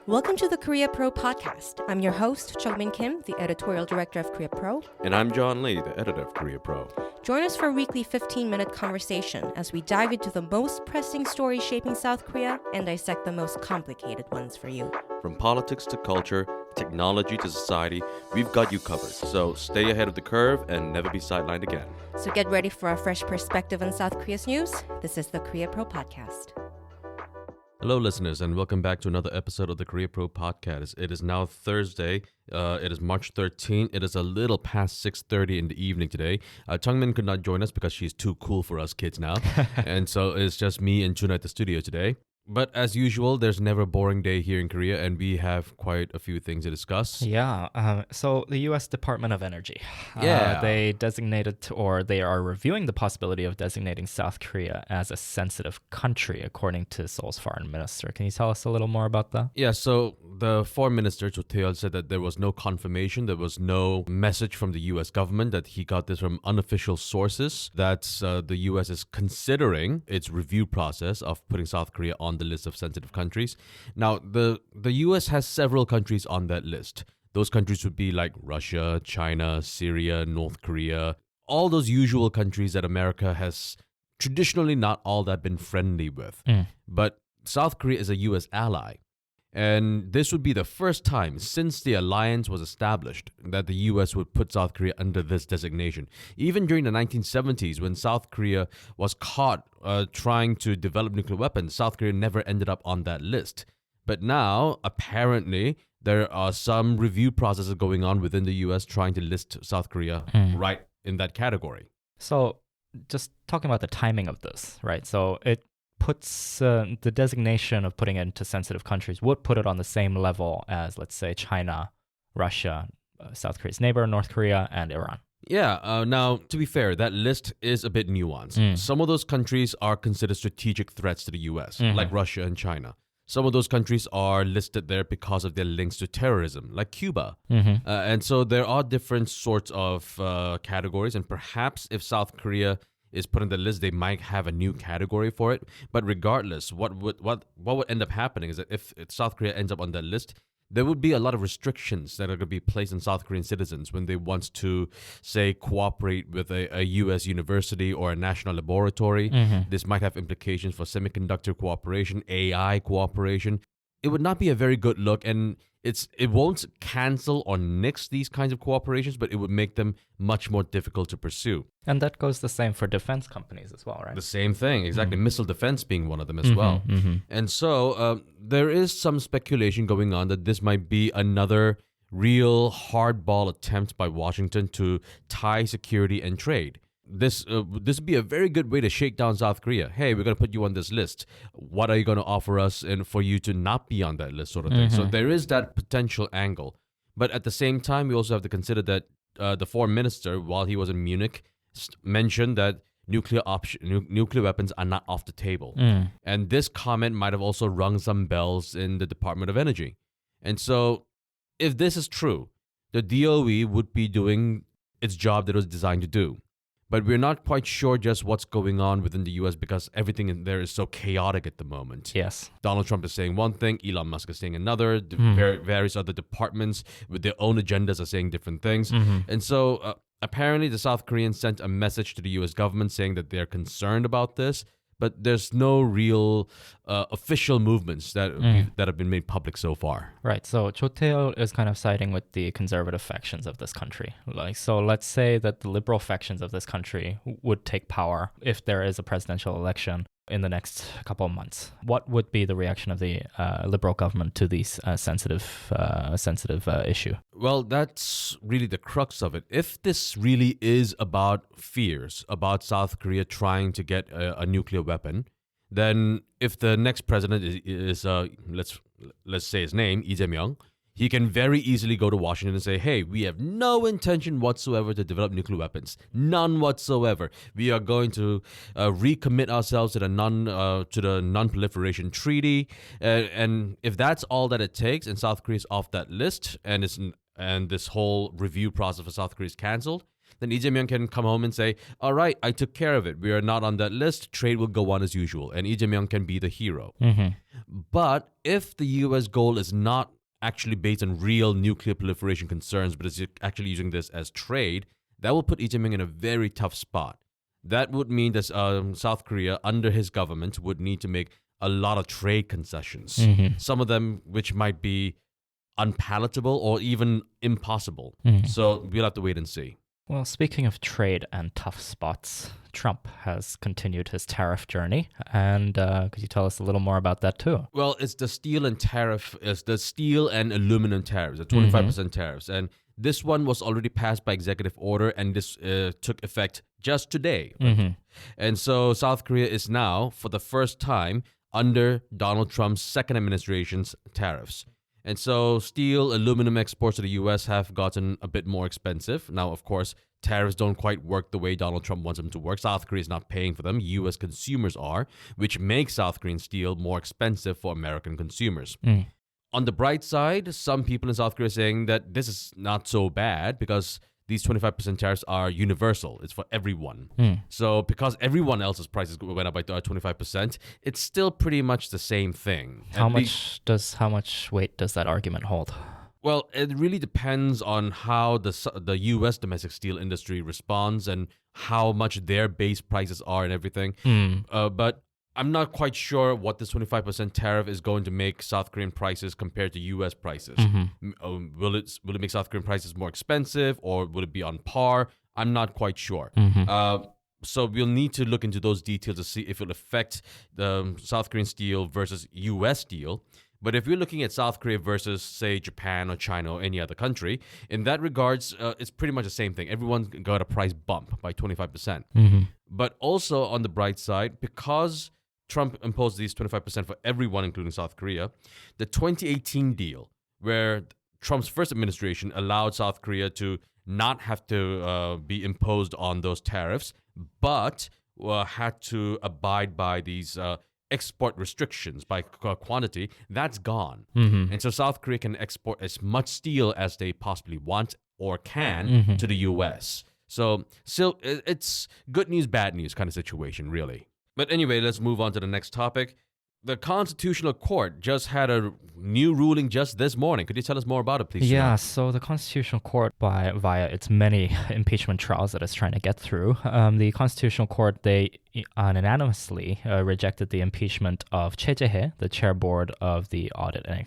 Welcome to the Korea Pro podcast. I'm your host, Chungmin Kim, the editorial director of Korea Pro. And I'm John Lee, the editor of Korea Pro. Join us for a weekly 15-minute conversation as we dive into the most pressing stories shaping South Korea and dissect the most complicated ones for you. From politics to culture, technology to society, we've got you covered. So stay ahead of the curve and never be sidelined again. So get ready for a fresh perspective on South Korea's news. This is the Korea Pro podcast. Hello, listeners, and welcome back to another episode of the Korea Pro podcast. It is now Thursday. It is March 13th. It is a little past 6:30 in the evening today. Chungmin could not join us because she's too cool for us kids now. And so it's just me and Joon Ha at the studio today. But as usual, there's never a boring day here in Korea, and we have quite a few things to discuss. Yeah, so the U.S. Department of Energy, they designated, or they are reviewing the possibility of designating South Korea as a sensitive country, according to Seoul's foreign minister. Can you tell us a little more about that? Yeah, so the foreign minister, Jae-hae, said that there was no confirmation, there was no message from the U.S. government, that he got this from unofficial sources, that the U.S. is considering its review process of putting South Korea on the list of sensitive countries. Now, the U.S. has several countries on that list. Those countries would be like Russia, China, Syria, North Korea, all those usual countries that America has traditionally not all that been friendly with. But South Korea is a U.S. ally. And this would be the first time since the alliance was established that the U.S. would put South Korea under this designation. Even during the 1970s, when South Korea was caught trying to develop nuclear weapons, South Korea never ended up on that list. But now, apparently, there are some review processes going on within the U.S. trying to list South Korea right in that category. So just talking about the timing of this, right? So it puts the designation of putting it into sensitive countries would put it on the same level as, let's say, China, Russia, South Korea's neighbor, North Korea, and Iran. Yeah, now, to be fair, that list is a bit nuanced. Some of those countries are considered strategic threats to the U.S., like Russia and China. Some of those countries are listed there because of their links to terrorism, like Cuba. And so there are different sorts of categories, and perhaps if South Korea is put on the list, they might have a new category for it. But regardless, what would end up happening is that if South Korea ends up on that list, there would be a lot of restrictions that are going to be placed on South Korean citizens when they want to, say, cooperate with a U.S. university or a national laboratory. This might have implications for semiconductor cooperation, AI cooperation. It would not be a very good look, and it won't cancel or nix these kinds of cooperations, but it would make them much more difficult to pursue. And that goes the same for defense companies as well, right? The same thing, exactly. Missile defense being one of them as well. And so there is some speculation going on that this might be another real hardball attempt by Washington to tie security and trade. This would be a very good way to shake down South Korea. Hey, we're going to put you on this list. What are you going to offer us and for you to not be on that list, sort of thing? So there is that potential angle. But at the same time, we also have to consider that the foreign minister, while he was in Munich, mentioned that nuclear weapons are not off the table. And this comment might have also rung some bells in the Department of Energy. And so if this is true, the DOE would be doing its job that it was designed to do. But we're not quite sure just what's going on within the U.S. because everything in there is so chaotic at the moment. Yes. Donald Trump is saying one thing, Elon Musk is saying another, various other departments with their own agendas are saying different things. And so apparently the South Koreans sent a message to the U.S. government saying that they're concerned about this, but there's no real official movements that have been made public so far. Right. So Choe is kind of siding with the conservative factions of this country. So let's say that the liberal factions of this country would take power if there is a presidential election in the next couple of months. What would be the reaction of the liberal government to these sensitive issue? Well, that's really the crux of it. If this really is about fears about South Korea trying to get a nuclear weapon, then if the next president is let's say his name, Lee Jae-myung, he can very easily go to Washington and say, hey, we have no intention whatsoever to develop nuclear weapons. None whatsoever. We are going to recommit ourselves to the non-proliferation treaty. And if that's all that it takes and South Korea is off that list and this whole review process for South Korea is canceled, then Lee Jae-myung can come home and say, all right, I took care of it. We are not on that list. Trade will go on as usual. And Lee Jae-myung can be the hero. But if the U.S. goal is not actually based on real nuclear proliferation concerns, but is actually using this as trade, that will put Lee Jae-myung in a very tough spot. That would mean that South Korea, under his government, would need to make a lot of trade concessions. Some of them which might be unpalatable or even impossible. So we'll have to wait and see. Well, speaking of trade and tough spots, Trump has continued his tariff journey. And could you tell us a little more about that too? Well, it's the steel and aluminum tariffs, the 25% tariffs. And this one was already passed by executive order, and this took effect just today. And so South Korea is now, for the first time, under Donald Trump's second administration's tariffs. And so steel, aluminum exports to the U.S. have gotten a bit more expensive. Now, of course, tariffs don't quite work the way Donald Trump wants them to work. South Korea is not paying for them. U.S. consumers are, which makes South Korean steel more expensive for American consumers. On the bright side, some people in South Korea are saying that this is not so bad because these 25% tariffs are universal. It's for everyone. So because everyone else's prices went up by 25%, it's still pretty much the same thing. How much weight does that argument hold? Well, it really depends on how the U.S. domestic steel industry responds and how much their base prices are and everything. But I'm not quite sure what this 25% tariff is going to make South Korean prices compared to U.S. prices. Will it make South Korean prices more expensive, or will it be on par? I'm not quite sure. So we'll need to look into those details to see if it'll affect the South Korean steel versus U.S. steel. But if you're looking at South Korea versus, say, Japan or China or any other country, in that regards, it's pretty much the same thing. Everyone got a price bump by 25%. But also on the bright side, because Trump imposed these 25% for everyone, including South Korea, the 2018 deal, where Trump's first administration allowed South Korea to not have to be imposed on those tariffs, but had to abide by these export restrictions by quantity, that's gone. And so South Korea can export as much steel as they possibly want or can to the U.S. So still, it's good news, bad news kind of situation, really. But anyway, let's move on to the next topic. The Constitutional Court just had a new ruling just this morning. Could you tell us more about it, please? Yeah, so the Constitutional Court, via its many impeachment trials that it's trying to get through, the Constitutional Court, they unanimously rejected the impeachment of Jae-hae, the chair board of the Audit and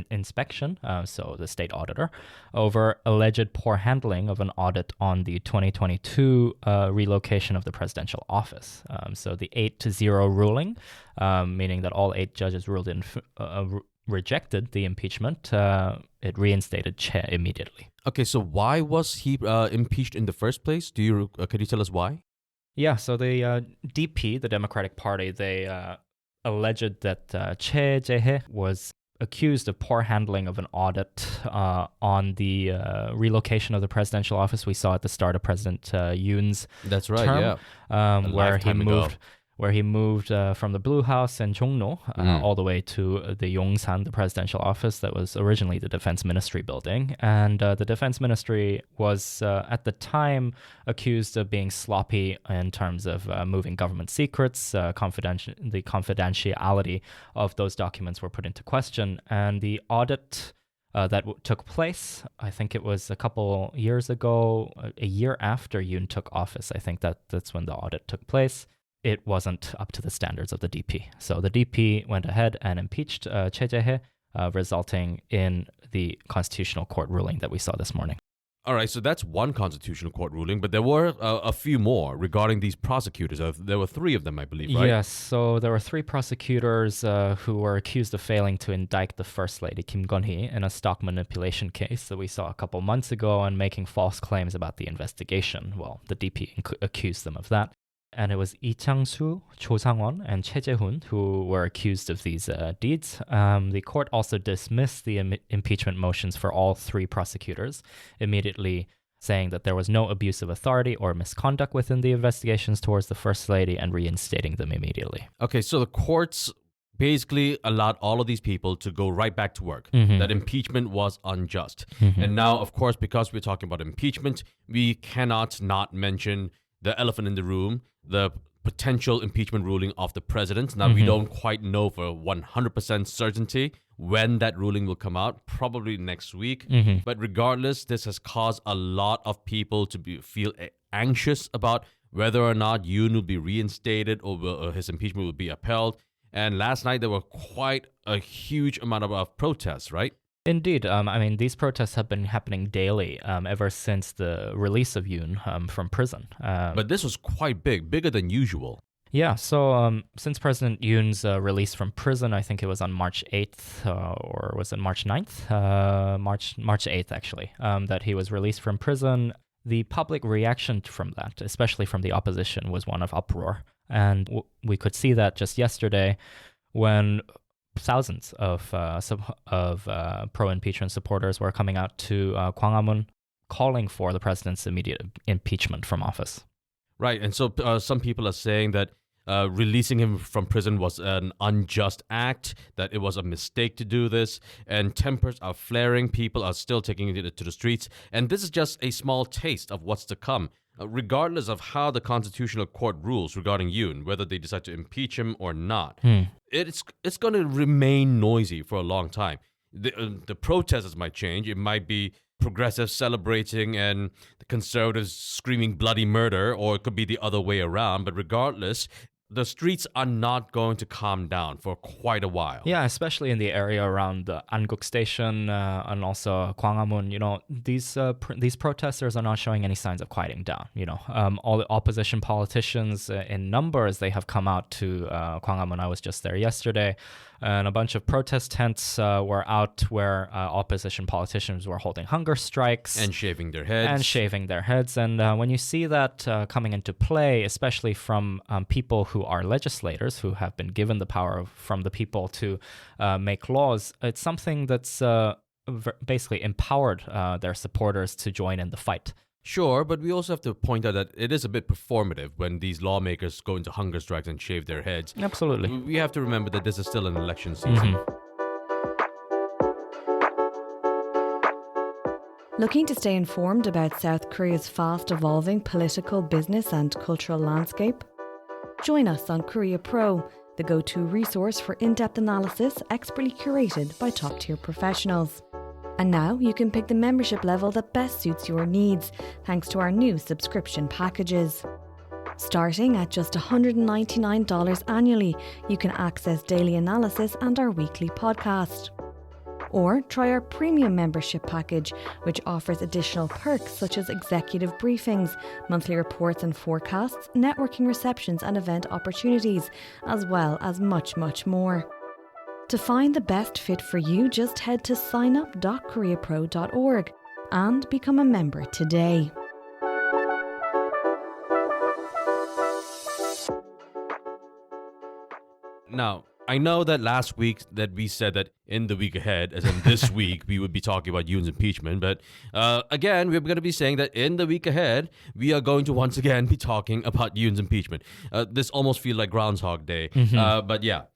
Inspection, so the state auditor, over alleged poor handling of an audit on the 2022 relocation of the presidential office. So the 8-0 ruling, meaning that all 8 judges rejected the impeachment, it reinstated Choe immediately. Okay, so why was he impeached in the first place? Could you tell us why? Yeah, so the DP, the Democratic Party, they alleged that Jae-hae was accused of poor handling of an audit on the relocation of the presidential office we saw at the start of President Yoon's That's right, term, yeah. Where he moved from the Blue House in Jongno all the way to the Yongsan, the presidential office that was originally the Defense Ministry building. And the Defense Ministry was, at the time, accused of being sloppy in terms of moving government secrets. The confidentiality of those documents were put into question. And the audit that took place, I think it was a couple years ago, a year after Yoon took office. I think that's when the audit took place. It wasn't up to the standards of the DP. So the DP went ahead and impeached Jae-hae, resulting in the Constitutional Court ruling that we saw this morning. All right, so that's one Constitutional Court ruling, but there were a few more regarding these prosecutors. There were 3 of them, I believe, right? Yes, so there were 3 prosecutors who were accused of failing to indict the First Lady, Kim Keon-hee, in a stock manipulation case that we saw a couple months ago, and making false claims about the investigation. Well, the DP accused them of that. And it was Lee Chang-soo, Cho Sang-won, and Choi Jae-hoon who were accused of these deeds. The court also dismissed the impeachment motions for all 3 prosecutors, immediately saying that there was no abuse of authority or misconduct within the investigations towards the First Lady, and reinstating them immediately. Okay, so the courts basically allowed all of these people to go right back to work, that impeachment was unjust. And now, of course, because we're talking about impeachment, we cannot not mention the elephant in the room, the potential impeachment ruling of the president. Now, we don't quite know for 100% certainty when that ruling will come out, probably next week. But regardless, this has caused a lot of people to feel anxious about whether or not Yoon will be reinstated or his impeachment will be upheld. And last night, there were quite a huge amount of protests, right? Indeed. I mean, these protests have been happening daily ever since the release of Yoon from prison. But this was quite bigger than usual. Yeah, so since President Yoon's release from prison, I think it was on March 8th, or was it March 9th? March 8th, actually, that he was released from prison. The public reaction from that, especially from the opposition, was one of uproar. And we could see that just yesterday when thousands of pro-impeachment supporters were coming out to Gwanghwamun calling for the president's immediate impeachment from office. Right, and so some people are saying that releasing him from prison was an unjust act, that it was a mistake to do this, and tempers are flaring. People are still taking it to the streets, and this is just a small taste of what's to come. Regardless of how the Constitutional Court rules regarding Yoon, whether they decide to impeach him or not, it's going to remain noisy for a long time. The protesters might change. It might be progressives celebrating and the conservatives screaming bloody murder, or it could be the other way around. But regardless, the streets are not going to calm down for quite a while. Yeah, especially in the area around the Anguk station and also Gwanghwamun. You know, these protesters are not showing any signs of quieting down. You know, all the opposition politicians in numbers, they have come out to Gwanghwamun. I was just there yesterday. And a bunch of protest tents were out where opposition politicians were holding hunger strikes. And shaving their heads. And when you see that coming into play, especially from people who are legislators, who have been given the power from the people to make laws, it's something that's basically empowered their supporters to join in the fight. Sure, but we also have to point out that it is a bit performative when these lawmakers go into hunger strikes and shave their heads. Absolutely. We have to remember that this is still an election season. Looking to stay informed about South Korea's fast-evolving political, business and cultural landscape? Join us on Korea Pro, the go-to resource for in-depth analysis expertly curated by top-tier professionals. And now you can pick the membership level that best suits your needs, thanks to our new subscription packages. Starting at just $199 annually, you can access daily analysis and our weekly podcast. Or try our premium membership package, which offers additional perks such as executive briefings, monthly reports and forecasts, networking receptions and event opportunities, as well as much, much more. To find the best fit for you, just head to signup.koreapro.org and become a member today. Now, I know that last week that we said that in the week ahead, as in this week, we would be talking about Yoon's impeachment. But again, we're going to be saying that in the week ahead, we are going to once again be talking about Yoon's impeachment. This almost feels like Groundhog Day. But yeah.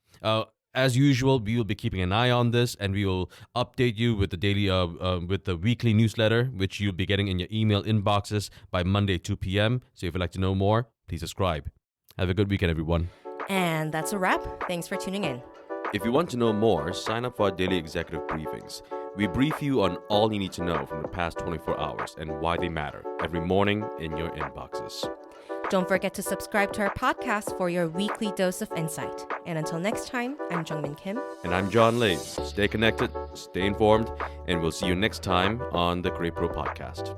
As usual, we will be keeping an eye on this, and we will update you with the with the weekly newsletter, which you'll be getting in your email inboxes by Monday, 2 p.m. So if you'd like to know more, please subscribe. Have a good weekend, everyone. And that's a wrap. Thanks for tuning in. If you want to know more, sign up for our daily executive briefings. We brief you on all you need to know from the past 24 hours and why they matter every morning in your inboxes. Don't forget to subscribe to our podcast for your weekly dose of insight. And until next time, I'm Jungmin Kim. And I'm John Lay. Stay connected, stay informed, and we'll see you next time on the Korea Pro Podcast.